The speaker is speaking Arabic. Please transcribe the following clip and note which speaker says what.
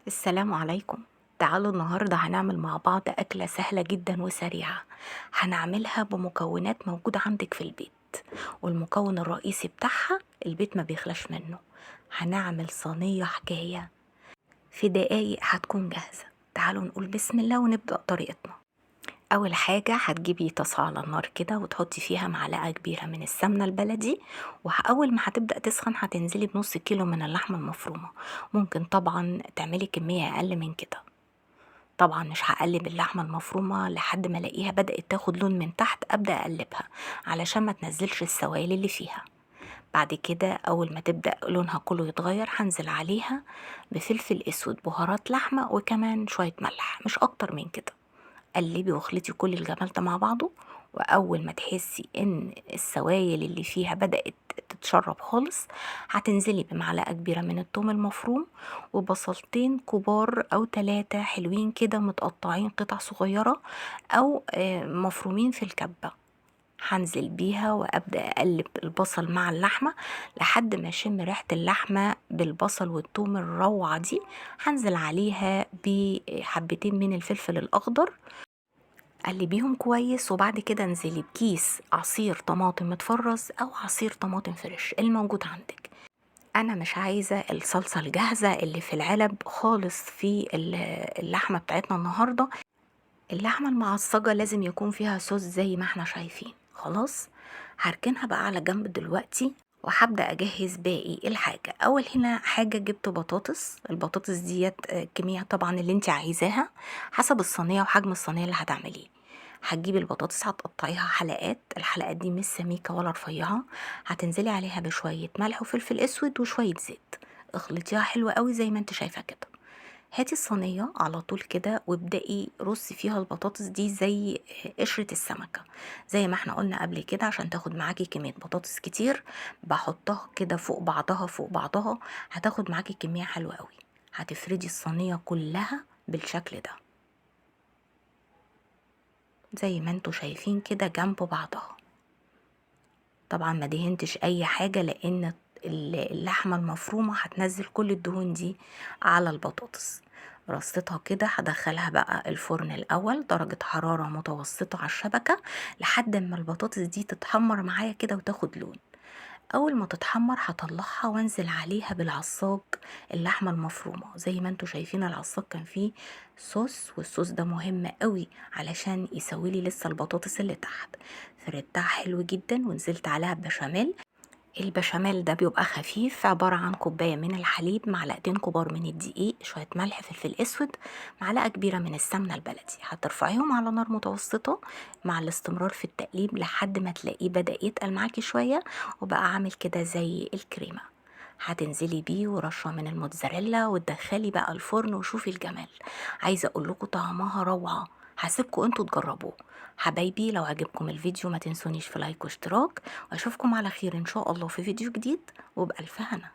Speaker 1: السلام عليكم. تعالوا النهاردة هنعمل مع بعض أكلة سهلة جدا وسريعة. هنعملها بمكونات موجودة عندك في البيت، والمكون الرئيسي بتاعها البيت ما بيخلاش منه. هنعمل صينية حكاية في دقايق هتكون جاهزة. تعالوا نقول بسم الله ونبدأ طريقتنا. أول حاجة هتجيبي طاسة على النار كده وتحطي فيها معلقة كبيرة من السمنة البلدي، وأول ما هتبدأ تسخن هتنزلي بنص كيلو من اللحمة المفرومة. ممكن طبعا تعملي كمية أقل من كده. طبعا مش هقلب اللحمة المفرومة لحد ما الاقيها بدأت تاخد لون من تحت، ابدأ اقلبها علشان ما تنزلش السوائل اللي فيها. بعد كده اول ما تبدأ لونها كله يتغير هنزل عليها بفلفل اسود، بهارات لحمة، وكمان شوية ملح مش اكتر من كده. قلبي واخلطي كل الجمال ده مع بعضه. واول ما تحسي ان السوائل اللي فيها بدأت تتشرب خالص، هتنزلي بمعلقة كبيرة من الثوم المفروم، وبصلتين كبار او 3 حلوين كده متقطعين قطع صغيرة، او مفرومين في الكبة. هنزل بيها وابدا اقلب البصل مع اللحمه لحد ما اشم ريحه اللحمه بالبصل والثوم الروعه دي. هنزل عليها بحبتين من الفلفل الاخضر، قلبيهم كويس، وبعد كده انزلي بكيس عصير طماطم متفرز او عصير طماطم فريش الموجود عندك. انا مش عايزه الصلصه الجاهزه اللي في العلب خالص في اللحمه بتاعتنا النهارده. اللحمه المعصجه لازم يكون فيها صوص زي ما احنا شايفين. خلاص، هركنها بقى على جنب دلوقتي، وهبدأ أجهز باقي الحاجة. أول هنا حاجة جبت بطاطس. البطاطس ديت كمية طبعا اللي انت عايزاها حسب الصينية وحجم الصينية اللي هتعمليه. هتجيبي البطاطس هتقطعيها حلقات، الحلقات دي مش سميكة ولا رفيعة. هتنزلي عليها بشوية ملح وفلفل اسود وشوية زيت، اخلطيها حلوة قوي زي ما انت شايفة كده. هاتي الصينية على طول كده وابدأي رصي فيها البطاطس دي زي قشرة السمكة، زي ما احنا قلنا قبل كده. عشان تاخد معاكي كمية بطاطس كتير بحطها كده فوق بعضها فوق بعضها، هتاخد معاكي كمية حلوة قوي. هتفردي الصينية كلها بالشكل ده زي ما انتوا شايفين كده جنب بعضها. طبعا ما دهنتش اي حاجة، لان اللحمة المفرومة هتنزل كل الدهون دي على البطاطس. رصيتها كده هدخلها بقى الفرن الاول درجة حرارة متوسطة على الشبكة لحد ما البطاطس دي تتحمر معايا كده وتاخد لون. اول ما تتحمر هطلعها وانزل عليها بالعصاج اللحمه المفرومه. زي ما انتوا شايفين العصاج كان فيه صوص، والصوص ده مهم قوي علشان يسويلي لسه البطاطس اللي تحت. فردتها حلو جدا ونزلت عليها بشاميل. البشاميل ده بيبقى خفيف، عبارة عن كوباية من الحليب، معلقتين كبار من الدقيق، شوية ملح، فلفل اسود، معلقة كبيرة من السمنة البلدي. هترفعيهم على نار متوسطة مع الاستمرار في التقليب لحد ما تلاقيه بدأ يتقل معاكي شوية وبقى عامل كده زي الكريمة. هتنزلي بيه ورشة من الموتزاريلا وتدخلي بقى الفرن وشوفي الجمال. عايزة اقول لكم طعمها روعة. هسيبكم انتوا تجربوه. حبايبي لو عجبكم الفيديو ما تنسونيش في لايك واشتراك، واشوفكم على خير ان شاء الله في فيديو جديد وبألف هنا.